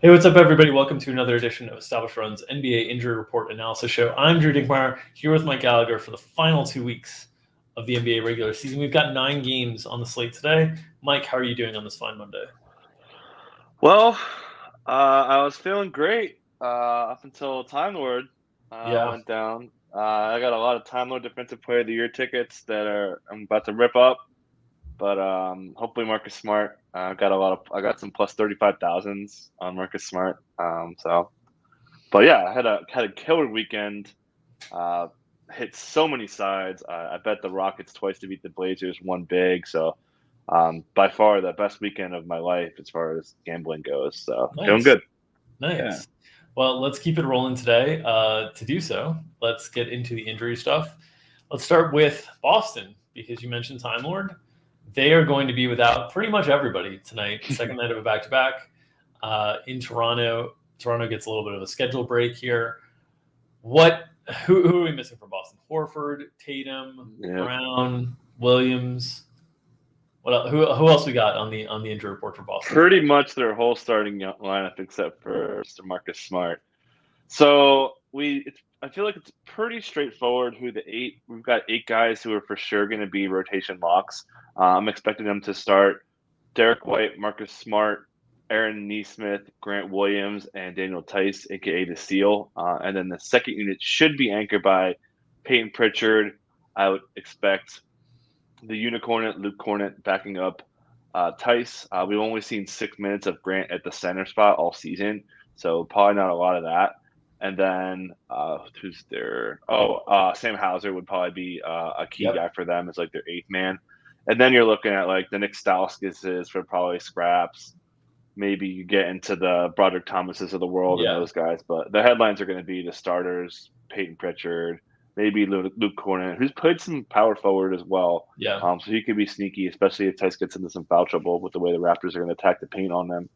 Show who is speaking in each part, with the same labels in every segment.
Speaker 1: Hey, what's up, everybody? Welcome to another edition of Established Run's NBA Injury Report Analysis Show. I'm Drew Dinkmeyer, here with Mike Gallagher for the final 2 weeks of the NBA regular season. We've got 9 games on the slate today. Mike, how are you doing on this fine Monday?
Speaker 2: Well, I was feeling great up until Time Lord went down. I got a lot of Time Lord Defensive Player of the Year tickets that I'm about to rip up, but hopefully Marcus Smart. I got some plus 35,000s on Marcus Smart. But yeah, I had a killer weekend. Hit so many sides. I bet the Rockets twice to beat the Blazers, one big. So by far the best weekend of my life as far as gambling goes. So feeling good.
Speaker 1: Nice.
Speaker 2: Yeah.
Speaker 1: Well, let's keep it rolling today. To do so, let's get into the injury stuff. Let's start with Boston, because you mentioned Time Lord. They are going to be without pretty much everybody tonight. Second night of a back-to-back in Toronto. Toronto gets a little bit of a schedule break here. Who are we missing for Boston? Horford, Tatum, Brown, Williams. What else? Who else we got on the injury report for Boston?
Speaker 2: Pretty much their whole starting lineup except for Marcus Smart. So I feel like it's pretty straightforward we've got 8 guys who are for sure going to be rotation locks. I'm expecting them to start Derek White, Marcus Smart, Aaron Nesmith, Grant Williams, and Daniel Tice, aka the Seal. And then the second unit should be anchored by Peyton Pritchard. I would expect the Unicorn, Luke Cornett backing up Tice. We've only seen 6 minutes of Grant at the center spot all season, so probably not a lot of that. And then who's there? Sam Hauser would probably be a key guy for them as like their 8th man. And then you're looking at like the Nick Stauskas for probably scraps. Maybe you get into the Broderick Thomases of the world and those guys, but the headlines are going to be the starters: Peyton Pritchard, maybe Luke Cornett, who's played some power forward as well. So he could be sneaky, especially if Tice gets into some foul trouble with the way the Raptors are going to attack the paint on them.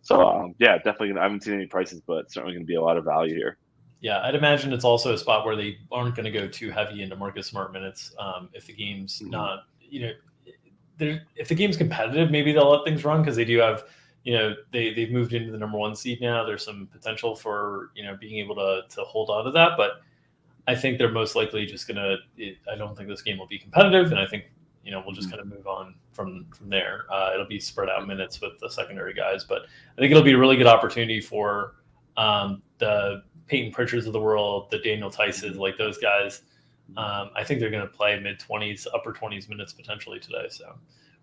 Speaker 2: So definitely. I haven't seen any prices, but certainly going to be a lot of value here.
Speaker 1: Yeah, I'd imagine it's also a spot where they aren't going to go too heavy into Marcus Smart minutes. If the game's not, if the game's competitive, maybe they'll let things run because they do have, they've moved into the number 1 seed now. There's some potential for, being able to hold on to that. But I think they're most likely just going to – I don't think this game will be competitive, and I think, we'll just kind of move on from there. It'll be spread out minutes with the secondary guys. But I think it'll be a really good opportunity for the Peyton Pritchards of the world, the Daniel Tices, like those guys. I think they're going to play mid-20s, upper 20s minutes potentially today. So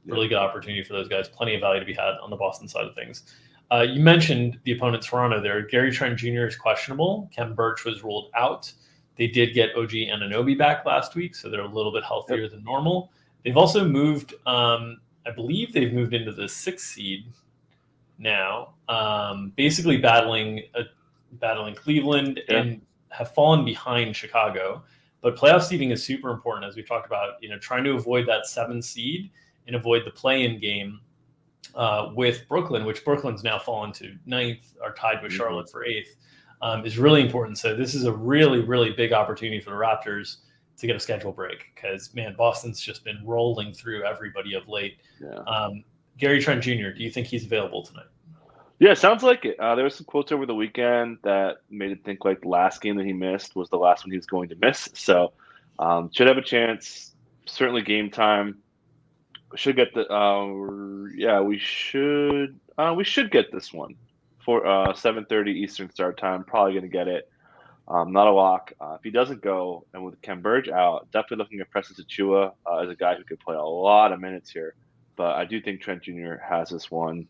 Speaker 1: really good opportunity for those guys. Plenty of value to be had on the Boston side of things. You mentioned the opponent Toronto there. Gary Trent Jr. is questionable. Kem Birch was ruled out. They did get OG Anunoby back last week, so they're a little bit healthier than normal. They've also moved, I believe they've moved into the 6th seed now, basically battling Cleveland and have fallen behind Chicago. But playoff seeding is super important, as we've talked about, trying to avoid that 7th seed and avoid the play-in game with Brooklyn, which Brooklyn's now fallen to 9th, are tied with Charlotte for 8th. Is really important. So this is a really, really big opportunity for the Raptors to get a schedule break because, man, Boston's just been rolling through everybody of late. Gary Trent Jr., do you think he's available tonight?
Speaker 2: Yeah, sounds like it. There was some quotes over the weekend that made it think like the last game that he missed was the last one he was going to miss. So should have a chance. Certainly game time. Should get we should get this one for 7:30 Eastern start time. Probably going to get it. Not a lock. If he doesn't go, and with Kem Birch out, definitely looking at Preston Achua as a guy who could play a lot of minutes here. But I do think Trent Jr. has this one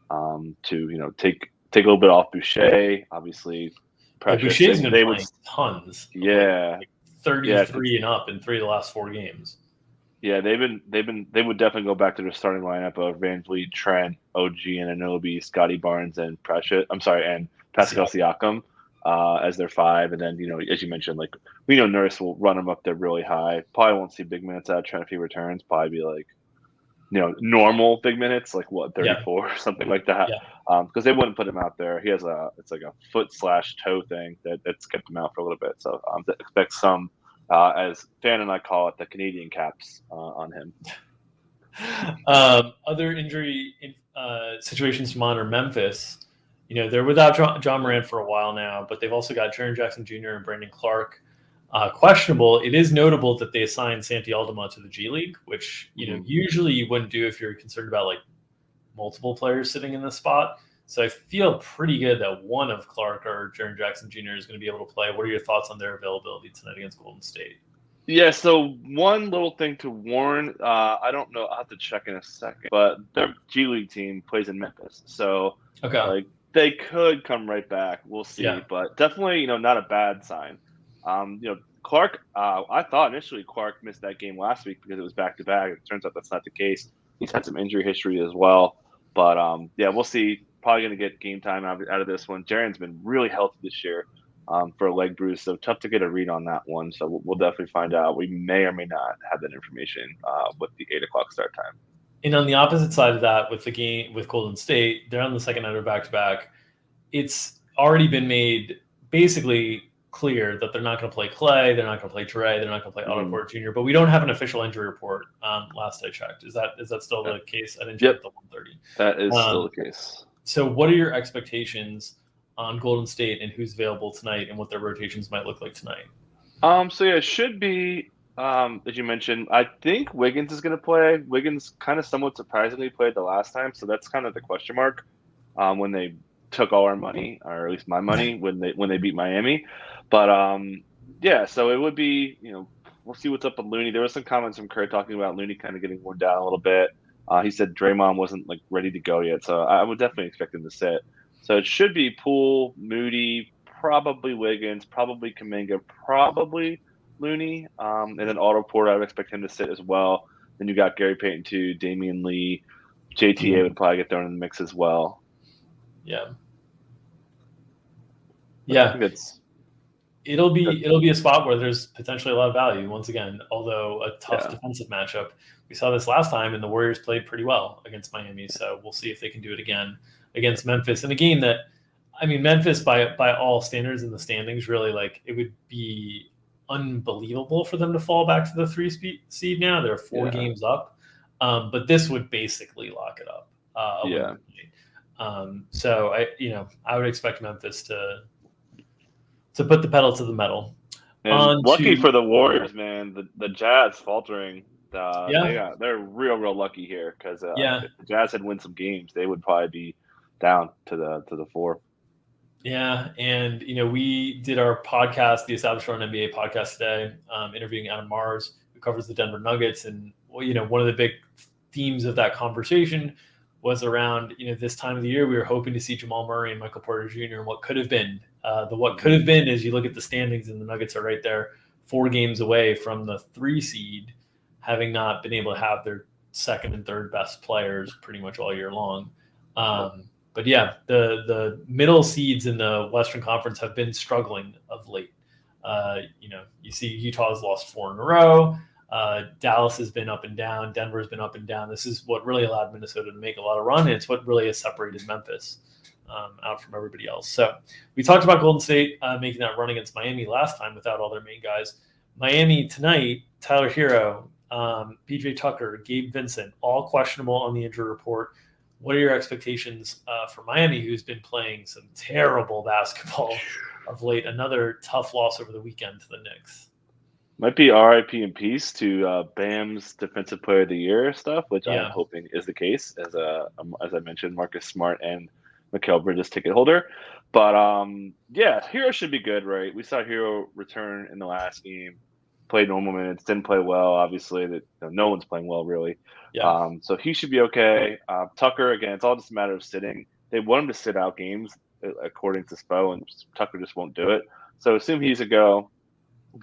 Speaker 2: to take a little bit off Boucher. Obviously,
Speaker 1: Boucher's been playing tons.
Speaker 2: Like
Speaker 1: 33 and up in 3 of the last 4 games.
Speaker 2: Yeah, they would definitely go back to their starting lineup of Van Vliet, Trent, OG, and Anunoby, Scotty Barnes, and and Pascal Siakam as their 5. And then, as you mentioned, like we know Nurse will run them up there really high. Probably won't see big minutes out of Trent if he returns. Probably be like, normal big minutes, like 34 or something like that. Because they wouldn't put him out there. He has it's like a foot/toe thing that's kept him out for a little bit. So expect some. As Fan and I call it, the Canadian caps on him.
Speaker 1: Other injury situations to monitor: Memphis. They're without John Morant for a while now, but they've also got Jaren Jackson Jr. and Brandon Clark questionable. It is notable that they assigned Santi Aldama to the G League, which usually you wouldn't do if you're concerned about like multiple players sitting in this spot. So I feel pretty good that one of Clark or Jaren Jackson Jr. is going to be able to play. What are your thoughts on their availability tonight against Golden State?
Speaker 2: Yeah, so one little thing to warn, I don't know, I'll have to check in a second, but their G League team plays in Memphis. So like they could come right back. We'll see. But definitely, not a bad sign. Clark, I thought initially Clark missed that game last week because it was back-to-back. It turns out that's not the case. He's had some injury history as well. But, we'll see. Probably going to get game time out of this one. Jaren's been really healthy this year for a leg bruise, so tough to get a read on that one. So we'll definitely find out. We may or may not have that information with the 8 o'clock start time.
Speaker 1: And on the opposite side of that, with the game with Golden State, they're on the second night of back-to-back. It's already been made basically clear that they're not going to play Clay, they're not going to play Dre, they're not going to play Otto Porter Jr., but we don't have an official injury report last I checked. Is that still the case? I didn't check the 130.
Speaker 2: That is still the case.
Speaker 1: So what are your expectations on Golden State and who's available tonight and what their rotations might look like tonight?
Speaker 2: It should be, as you mentioned, I think Wiggins is going to play. Wiggins kind of somewhat surprisingly played the last time, so that's kind of the question mark when they took all our money, or at least my money, when they beat Miami. But so it would be, we'll see what's up with Looney. There was some comments from Kurt talking about Looney kind of getting worn down a little bit. He said Draymond wasn't like ready to go yet, so I would definitely expect him to sit. So it should be Poole, Moody, probably Wiggins, probably Kuminga, probably Looney, and then Otto Porter. I would expect him to sit as well. Then you got Gary Payton too, Damian Lee, JTA would probably get thrown in the mix as well.
Speaker 1: Yeah. It'll be a spot where there's potentially a lot of value. Once again, although a tough defensive matchup. We saw this last time, and the Warriors played pretty well against Miami. So we'll see if they can do it again against Memphis in a game that, Memphis by all standards in the standings, really like it would be unbelievable for them to fall back to the 3 seed now. They're 4 games up, but this would basically lock it up. So I would expect Memphis to put the pedal to the metal.
Speaker 2: And lucky for the Warriors, man. The Jazz faltering. They're real lucky here because if the Jazz had won some games, they would probably be down to the 4.
Speaker 1: Yeah, and we did our podcast, the Established Run NBA podcast today, interviewing Adam Mars, who covers the Denver Nuggets, and one of the big themes of that conversation was around this time of the year we were hoping to see Jamal Murray and Michael Porter Jr. and what could have been. What could have been is you look at the standings and the Nuggets are right there, 4 games away from the 3 seed, having not been able to have their second and third best players pretty much all year long. But the middle seeds in the Western Conference have been struggling of late. You see Utah's lost 4 in a row. Dallas has been up and down. Denver has been up and down. This is what really allowed Minnesota to make a lot of run. And it's what really has separated Memphis out from everybody else. So we talked about Golden State making that run against Miami last time without all their main guys. Miami tonight, Tyler Hero, PJ Tucker, Gabe Vincent, all questionable on the injury report. What are your expectations for Miami, who's been playing some terrible basketball of late? Another tough loss over the weekend to the Knicks.
Speaker 2: Might be RIP in peace to Bam's Defensive Player of the Year stuff, which I'm hoping is the case, as I mentioned, Marcus Smart and Mikal Bridges ticket holder. But Hero should be good, right? We saw Hero return in the last game, played normal minutes, didn't play well, obviously. No one's playing well, really. So he should be okay. Tucker, again, it's all just a matter of sitting. They want him to sit out games, according to Spo, and Tucker just won't do it. So assume he's a go.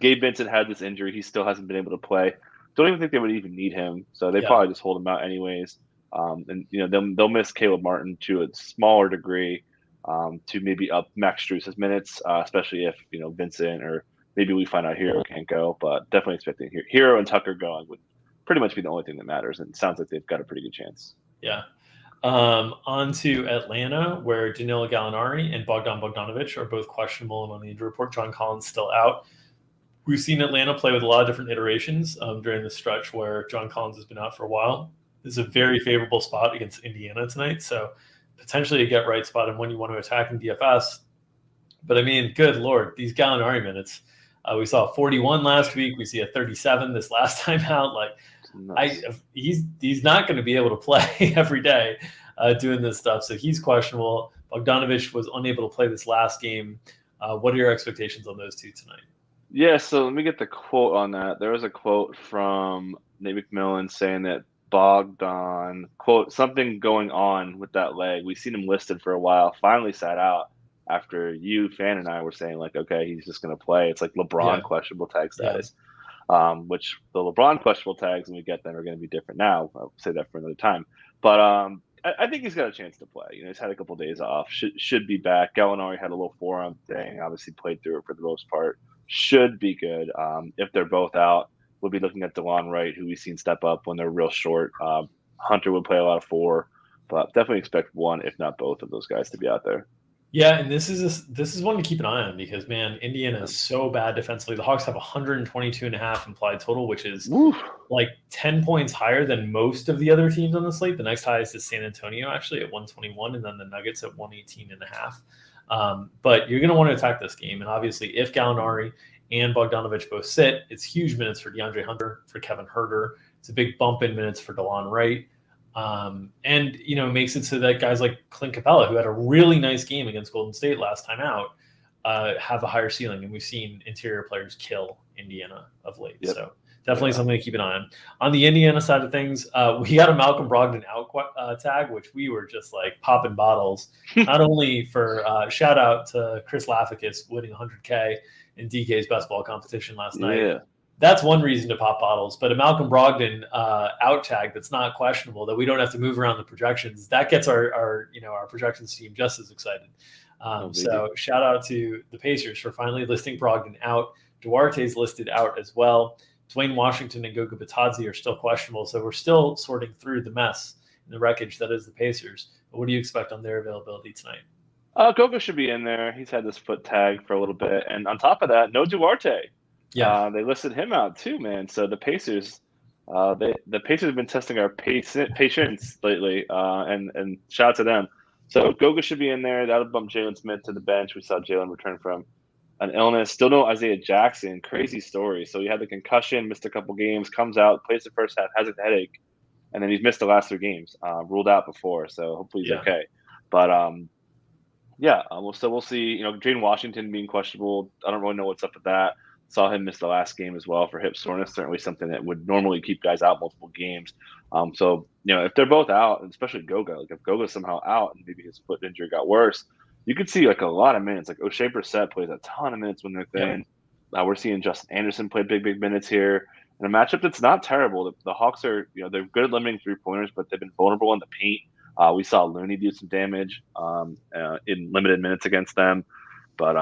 Speaker 2: Gabe Vincent had this injury. He still hasn't been able to play. Don't even think they would even need him. So they probably just hold him out anyways. And they'll miss Caleb Martin to a smaller degree to maybe up Max Strus's minutes, especially if Vincent or maybe we find out Hero can't go. But definitely expecting Hero and Tucker going would pretty much be the only thing that matters. And it sounds like they've got a pretty good chance.
Speaker 1: Yeah. On to Atlanta, where Danilo Gallinari and Bogdan Bogdanovic are both questionable and on the injury report. John Collins still out. We've seen Atlanta play with a lot of different iterations during the stretch where John Collins has been out for a while. This is a very favorable spot against Indiana tonight. So potentially a get right spot and when you want to attack in DFS. But I mean, good Lord, these Gallinari minutes. We saw 41 last week. We see a 37 this last time out. Like, he's not going to be able to play every day doing this stuff. So he's questionable. Bogdanovic was unable to play this last game. What are your expectations on those two tonight?
Speaker 2: Yeah, so let me get the quote on that. There was a quote from Nate McMillan saying that Bogdan, quote, something going on with that leg. We've seen him listed for a while, finally sat out after you, Fan, and I were saying, like, okay, he's just going to play. It's like LeBron questionable tag status, which the LeBron questionable tags, when we get them, are going to be different now. I'll say that for another time. But I think he's got a chance to play. You know, he's had a couple of days off, should be back. Gallinari had a little forearm thing, obviously played through it for the most part. Should be good. If they're both out, we'll be looking at DeLon Wright, who we've seen step up when they're real short. Hunter would play a lot of 4, but definitely expect one, if not both, of those guys to be out there.
Speaker 1: Yeah, and this is one to keep an eye on because, man, Indiana is so bad defensively. The Hawks have 122.5 implied total, which is like 10 points higher than most of the other teams on the slate. The next highest is San Antonio, actually, at 121, and then the Nuggets at 118.5. But you're going to want to attack this game. And obviously, if Gallinari and Bogdanovic both sit, it's huge minutes for DeAndre Hunter, for Kevin Huerter. It's a big bump in minutes for DeLon Wright. And, you know, makes it so that guys like Clint Capella, who had a really nice game against Golden State last time out, have a higher ceiling. And we've seen interior players kill Indiana of late. Yep. So definitely something to keep an eye on. On the Indiana side of things, we got a Malcolm Brogdon out tag, which we were just like popping bottles, not only for shout out to Chris Lafakis winning 100K in DK's best ball competition last night.
Speaker 2: Yeah.
Speaker 1: That's one reason to pop bottles, but a Malcolm Brogdon out tag that's not questionable, that we don't have to move around the projections, that gets our projections team just as excited. So shout out to the Pacers for finally listing Brogdon out. Duarte's listed out as well. Dwayne Washington and Goga Bitadze are still questionable, so we're still sorting through the mess and the wreckage that is the Pacers. But what do you expect on their availability tonight?
Speaker 2: Goga should be in there. He's had this foot tag for a little bit, and on top of that, no Duarte.
Speaker 1: Yeah,
Speaker 2: they listed him out too, man. So the Pacers, the Pacers have been testing our patience lately, and shout out to them. So Goga should be in there. That'll bump Jalen Smith to the bench. We saw Jalen return from an illness. Still no Isaiah Jackson. Crazy story. So he had the concussion, missed a couple games, comes out, plays the first half, has a headache, and then he's missed the last 3 games. Ruled out before, so hopefully he's okay. But so we'll see. You know, Jaden Washington being questionable. I don't really know what's up with that. Saw him miss the last game as well for hip soreness. Certainly something that would normally keep guys out multiple games. So, you know, if they're both out, and especially Goga, like if Goga's somehow out and maybe his foot injury got worse, you could see like a lot of minutes. Like O'Shea Brissett plays a ton of minutes when they're thin. We're seeing Justin Anderson play big minutes here. In a matchup that's not terrible. The Hawks are, you know, they're good at limiting 3-pointers, but they've been vulnerable in the paint. We saw Looney do some damage in limited minutes against them. But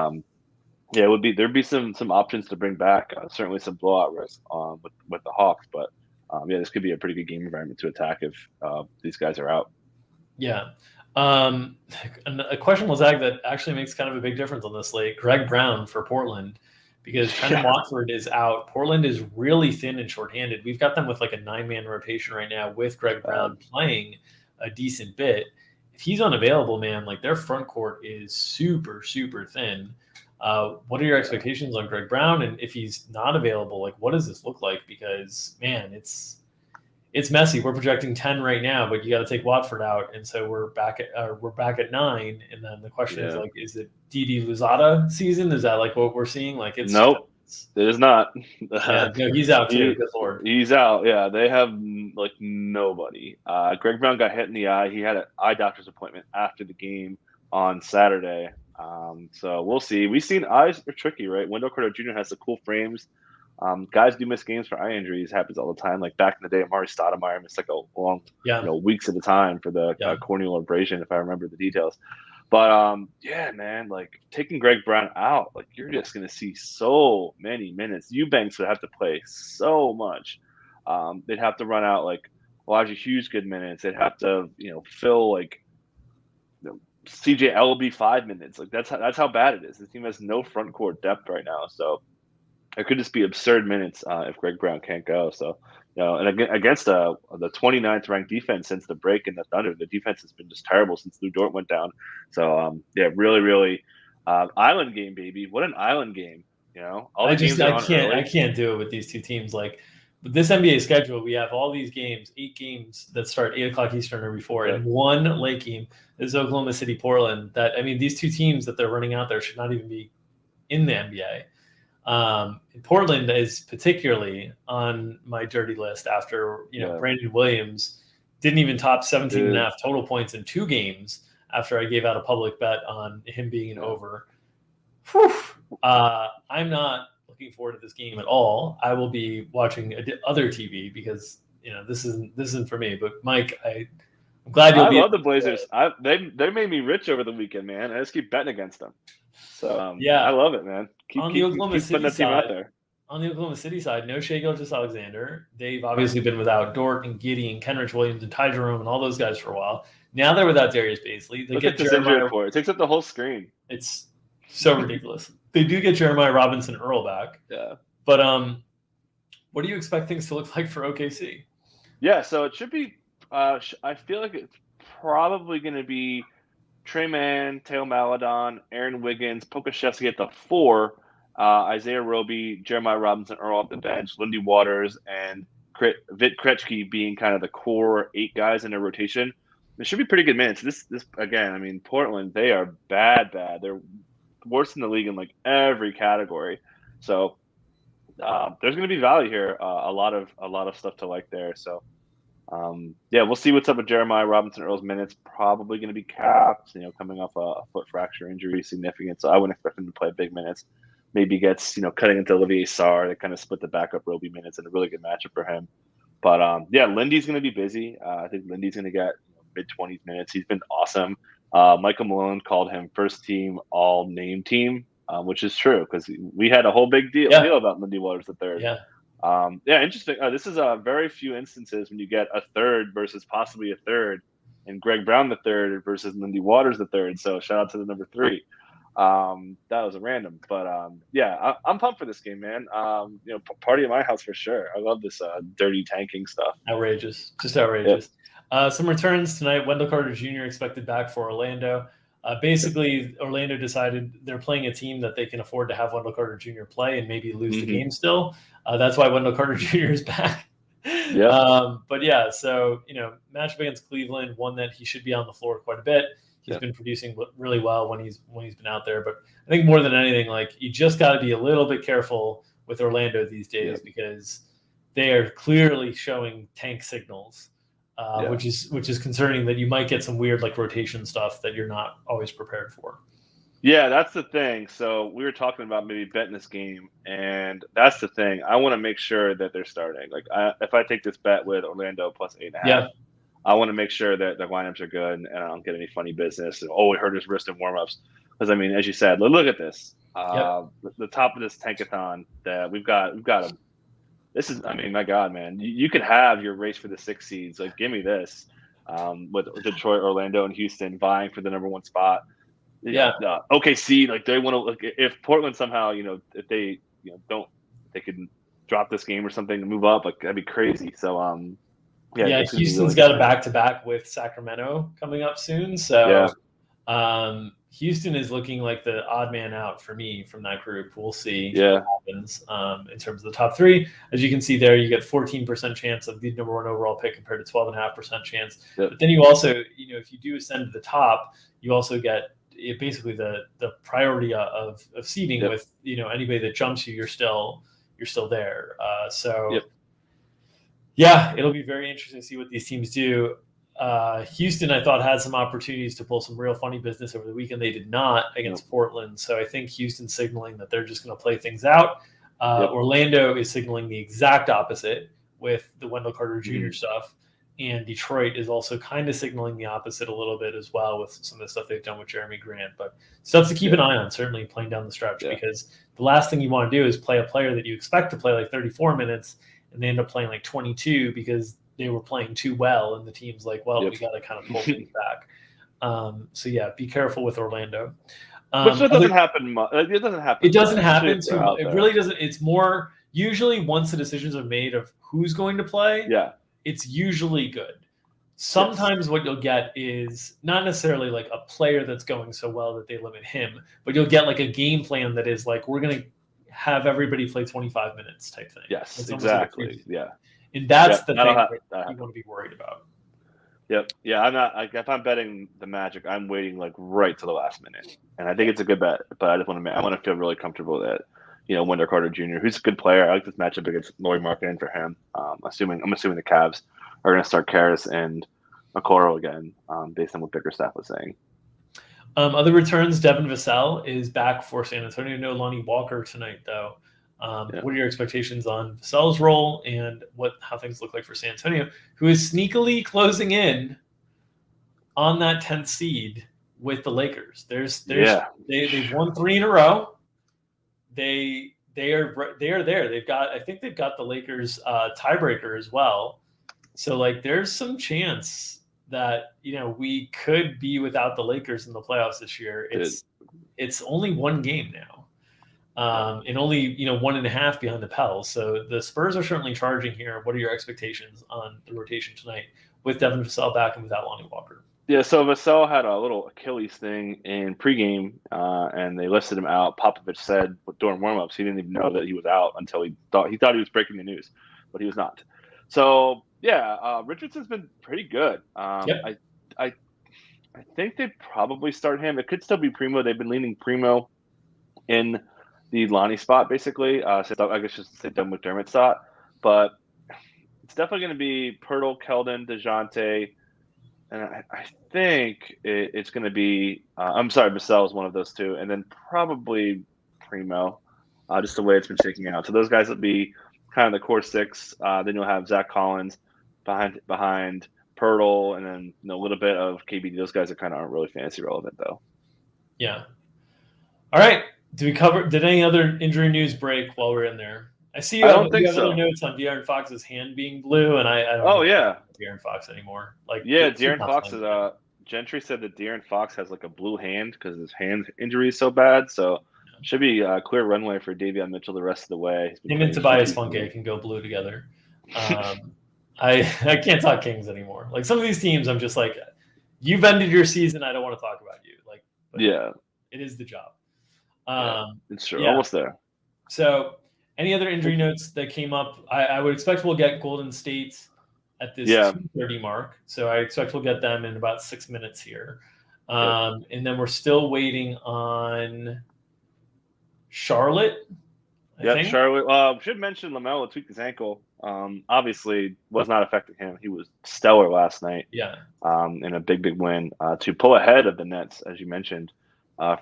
Speaker 2: yeah, there'd be some options to bring back. Certainly some blowout risk with the Hawks, but this could be a pretty good game environment to attack if these guys are out.
Speaker 1: Yeah, a questionable tag that actually makes kind of a big difference on this slate. Greg Brown for Portland, because Trendon Watford is out. Portland is really thin and shorthanded. We've got them with like a 9-man rotation right now with Greg Brown playing a decent bit. If he's unavailable, man, like their front court is super thin. What are your expectations on Greg Brown? And if he's not available, like what does this look like? Because man, it's messy. We're projecting 10 right now, but you got to take Watford out, and so we're back at 9. And then the question is like, is it Didi Luzada season? Is that like what we're seeing? Like it's
Speaker 2: nope, it is not.
Speaker 1: No, he's out too. Good Lord,
Speaker 2: he's out. Yeah, they have like nobody. Greg Brown got hit in the eye. He had an eye doctor's appointment after the game on Saturday. So we'll see. We've seen eyes are tricky, right? Wendell Carter Jr. has the cool frames. Guys do miss games for eye injuries. Happens all the time. Like back in the day, Amari Stoudemire missed like a long, weeks at a time for the corneal abrasion, if I remember the details. But man, like taking Greg Brown out, like you're just gonna see so many minutes. Eubanks would have to play so much. They'd have to run out like Elijah Hughes good minutes. They'd have to, fill like CJ LB 5 minutes. Like that's how bad it is. The team has no front court depth right now. So it could just be absurd minutes if Greg Brown can't go. So, and against the 29th ranked defense since the break in the Thunder, the defense has been just terrible since Lou Dort went down. So, really, really island game, baby. What an island game. All the games are on early.
Speaker 1: I can't do it with these two teams. Like with this NBA schedule, we have all these games, 8 games that start 8:00 Eastern or before, and one late game is Oklahoma City, Portland. These two teams that they're running out there should not even be in the NBA. Portland is particularly on my dirty list after Brandon Williams didn't even top 17.5 total points in 2 games after I gave out a public bet on him being an over. Whew. I'm not looking forward to this game at all. I will be watching other TV because this isn't for me. But Mike, I'm glad you'll be.
Speaker 2: I love the Blazers. They made me rich over the weekend, man. I just keep betting against them. So I love it, man. Keep putting that team out there.
Speaker 1: On the Oklahoma City side, no Shai Gilgeous-Alexander. They've obviously been without Dort and Giddey and Kenrich Williams and Ty Jerome and all those guys for a while. Now they're without Darius Bazley.
Speaker 2: Look at this injury report. It takes up the whole screen.
Speaker 1: It's so ridiculous. They do get Jeremiah Robinson Earl back.
Speaker 2: Yeah.
Speaker 1: But what do you expect things to look like for OKC?
Speaker 2: Yeah, so it should be I feel like it's probably going to be Trey Mann, Teo Maledon, Aaron Wiggins, Pokashevsky at the 4, Isaiah Roby, Jeremiah Robinson Earl off the bench, Lindy Waters, and Vit Krejci being kind of the core 8 guys in their rotation. It should be pretty good minutes. This again, I mean, Portland, they are bad. They're worse in the league in like every category. So there's going to be value here. A lot of stuff to like there. So we'll see what's up with Jeremiah Robinson Earl's minutes. Probably going to be capped. Coming off a foot fracture injury, significant. So I wouldn't expect him to play big minutes. Maybe gets cutting into Olivier Sarr to kind of split the backup Roby minutes and a really good matchup for him. But Lindy's going to be busy. I think Lindy's going to get mid-20s minutes. He's been awesome. Michael Malone called him first team all name team, which is true because we had a whole big deal about Lindy Waters III.
Speaker 1: Yeah.
Speaker 2: Interesting. This is very few instances when you get a third versus possibly a third, and Greg Brown III versus Lindy Waters III. So shout out to the number 3. That was a random, but I'm pumped for this game, man. Party at my house for sure. I love this dirty tanking stuff.
Speaker 1: Outrageous, just outrageous. Some returns tonight. Wendell Carter Jr. expected back for Orlando. Basically, Orlando decided they're playing a team that they can afford to have Wendell Carter Jr. play and maybe lose the game still. That's why Wendell Carter Jr. is back. So matchup against Cleveland, one that he should be on the floor quite a bit. He's been producing really well when he's been out there. But I think more than anything, like you just got to be a little bit careful with Orlando these days because they are clearly showing tank signals. Which is concerning that you might get some weird like rotation stuff that you're not always prepared for.
Speaker 2: Yeah, that's the thing. So we were talking about maybe betting this game, and that's the thing. I want to make sure that they're starting. Like if I take this bet with Orlando plus 8.5, I want to make sure that the lineups are good and I don't get any funny business. And, we hurt his wrist in warmups. Because I mean, as you said, look at this. The top of this tankathon that we've got a. This is, I mean, my God, man, you could have your race for the 6 seeds. Like, give me this with Detroit, Orlando, and Houston vying for the number 1 spot. OKC, like they want to look. If Portland somehow, if they, they could drop this game or something and move up, like that'd be crazy. So,
Speaker 1: Houston's got a back-to-back with Sacramento coming up soon. So, Houston is looking like the odd man out for me from that group. We'll see what happens in terms of the top 3. As you can see there, you get 14% chance of the number 1 overall pick compared to 12.5% chance. But then you also, if you do ascend to the top, you also get basically the priority of seeding with, anybody that jumps you, you're still there. It'll be very interesting to see what these teams do. Houston, I thought, had some opportunities to pull some real funny business over the weekend. They did not against Portland. So I think Houston's signaling that they're just going to play things out. Orlando is signaling the exact opposite with the Wendell Carter Jr. stuff. And Detroit is also kind of signaling the opposite a little bit as well with some of the stuff they've done with Jeremy Grant. But stuff to keep an eye on, certainly playing down the stretch, because the last thing you want to do is play a player that you expect to play like 34 minutes and they end up playing like 22 because they were playing too well, and the team's like, we got to kind of pull things back. Be careful with Orlando.
Speaker 2: Which doesn't happen much. It doesn't happen.
Speaker 1: It doesn't happen too much. It really doesn't. It's more usually once the decisions are made of who's going to play.
Speaker 2: Yeah,
Speaker 1: it's usually good. Sometimes what you'll get is not necessarily like a player that's going so well that they limit him, but you'll get like a game plan that is like, we're going to have everybody play 25 minutes type thing.
Speaker 2: Yes, exactly. Yeah.
Speaker 1: And that's the thing that you want to be worried about.
Speaker 2: Yep. Yeah, I'm not. If I'm betting the Magic, I'm waiting like right to the last minute, and I think it's a good bet. But I just want to feel really comfortable that Wendell Carter Jr., who's a good player. I like this matchup against Lauri Markkanen for him. I'm assuming the Cavs are going to start Karras and Okoro again, based on what Bickerstaff was saying.
Speaker 1: Other returns, Devin Vassell is back for San Antonio. No Lonnie Walker tonight, though. What are your expectations on Vassell's role and how things look like for San Antonio, who is sneakily closing in on that 10th seed with the Lakers? They've won 3 in a row. They are there. I think they've got the Lakers tiebreaker as well. So like there's some chance that we could be without the Lakers in the playoffs this year. It's only one game now. And only 1.5 behind the Pels. So the Spurs are certainly charging here. What are your expectations on the rotation tonight with Devin Vassell back and without Lonnie Walker?
Speaker 2: Yeah, so Vassell had a little Achilles thing in pregame, and they listed him out. Popovich said during warmups he didn't even know that he was out until he thought he was breaking the news, but he was not. So yeah, Richardson's been pretty good. I think they probably start him. It could still be Primo. They've been leaning Primo in the Lonnie spot, basically. So I guess just say Doug McDermott spot. But it's definitely going to be Pirtle, Keldon, DeJounte. And I think it's going to be Vassell is one of those two. And then probably Primo, just the way it's been shaking out. So those guys will be kind of the core 6. Then you'll have Zach Collins behind Pirtle, and then a little bit of KBD. Those guys aren't really fantasy relevant, though.
Speaker 1: Yeah. All right. Did any other injury news break while we're in there? I see you have other notes on De'Aaron Fox's hand being blue, and I don't know De'Aaron Fox anymore.
Speaker 2: De'Aaron Fox is Gentry said that De'Aaron Fox has like a blue hand because his hand injury is so bad. So should be a clear runway for Davion Mitchell the rest of the way.
Speaker 1: Him and Tobias Funke can go blue together. I can't talk Kings anymore. Like some of these teams, I'm just like, you've ended your season. I don't want to talk about you. It is the job.
Speaker 2: It's true. Almost there.
Speaker 1: So any other injury notes that came up? I would expect we'll get Golden State at this 2:30 mark. So I expect we'll get them in about 6 minutes here. And then we're still waiting on Charlotte. I think.
Speaker 2: Charlotte. Should mention LaMelo tweaked his ankle. Obviously was not affecting him. He was stellar last night. Yeah. In a big win to pull ahead of the Nets, as you mentioned.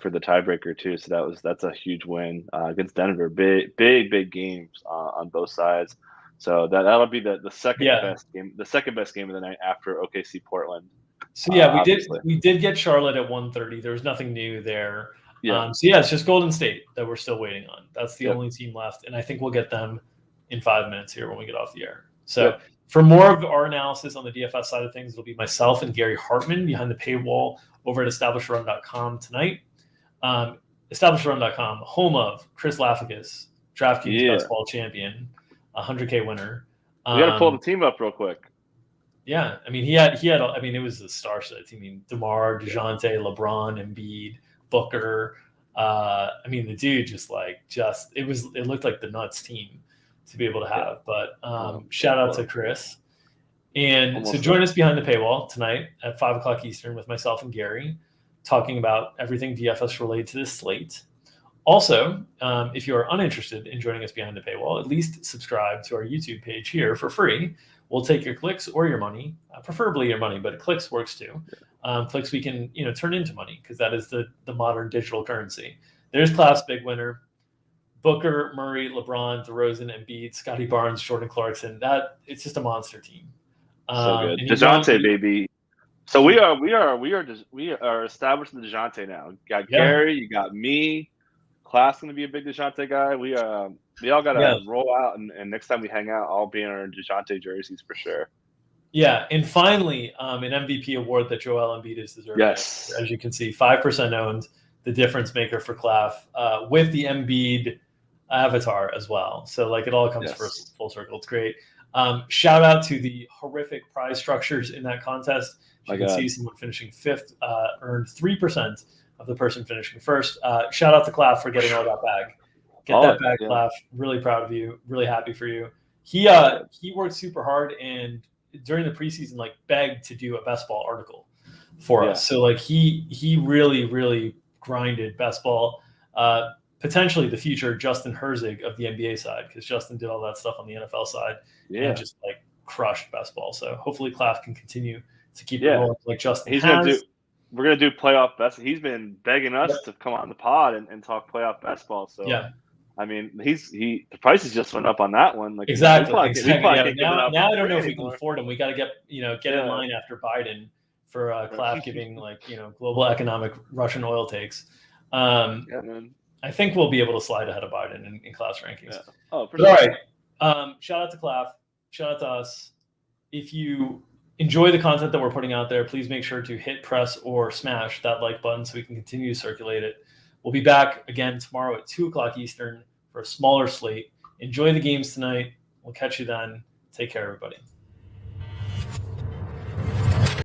Speaker 2: For the tiebreaker too, so that's a huge win against Denver. Big games on both sides. So that'll be the second best game, the second best game of the night after OKC Portland.
Speaker 1: So we did get Charlotte at 1:30. There was nothing new there. Yeah. It's just Golden State that we're still waiting on. That's the only team left, and I think we'll get them in 5 minutes here when we get off the air. So for more of our analysis on the DFS side of things, it'll be myself and Gary Hartman behind the paywall over at EstablishRun.com tonight. EstablishRun.com, home of Chris Lafficus, DraftKings basketball champion, 100K winner.
Speaker 2: We got to pull the team up real quick.
Speaker 1: Yeah, I mean he had. I mean it was the star set. I mean DeMar, DeJounte, LeBron, Embiid, Booker. I mean the dude it looked like the nuts team to be able to have. But shout out to Chris. And so join us behind the paywall tonight at 5:00 Eastern with myself and Gary, talking about everything DFS related to this slate. Also, if you are uninterested in joining us behind the paywall, at least subscribe to our YouTube page here for free. We'll take your clicks or your money, preferably your money, but clicks works too. Clicks we can turn into money because that is the modern digital currency. There's Class big winner, Booker, Murray, LeBron, DeRozan, Embiid, Scotty Barnes, Jordan Clarkson. It's just a monster team.
Speaker 2: So good, DeJounte, baby. So we are established in DeJounte now. You got Gary, you got me. Class going to be a big DeJounte guy. We all got to roll out, and next time we hang out, I'll be in our DeJounte jerseys for sure.
Speaker 1: Yeah, and finally, an MVP award that Joel Embiid is deserving.
Speaker 2: Yes,
Speaker 1: as you can see, 5% owned, the difference maker for Claff with the Embiid avatar as well. So like it all comes full circle. It's great. Shout out to the horrific prize structures in that contest. You can see someone finishing 5th earned 3% of the person finishing 1st. Shout out to Claff for getting all that bag. Get that bag, Claff. Really proud of you. Really happy for you. He worked super hard and during the preseason like begged to do a best ball article for us. So like he really grinded best ball. Potentially the future Justin Herzig of the NBA side, because Justin did all that stuff on the NFL side and just like crushed best ball. So hopefully Claff can continue to keep it rolling like Justin has.
Speaker 2: We're gonna do playoff best. He's been begging us to come on the pod and talk playoff best ball. So I mean, the prices just went up on that one. Like
Speaker 1: exactly. Now I don't know if we can afford him. We got to get in line after Biden for Claff giving global economic Russian oil takes. I think we'll be able to slide ahead of Biden in Claff's rankings.
Speaker 2: Yeah. Oh,
Speaker 1: all right. Shout out to Claff. Shout out to us. If you enjoy the content that we're putting out there, please make sure to hit, press, or smash that like button so we can continue to circulate it. We'll be back again tomorrow at 2:00 Eastern for a smaller slate. Enjoy the games tonight. We'll catch you then. Take care, everybody.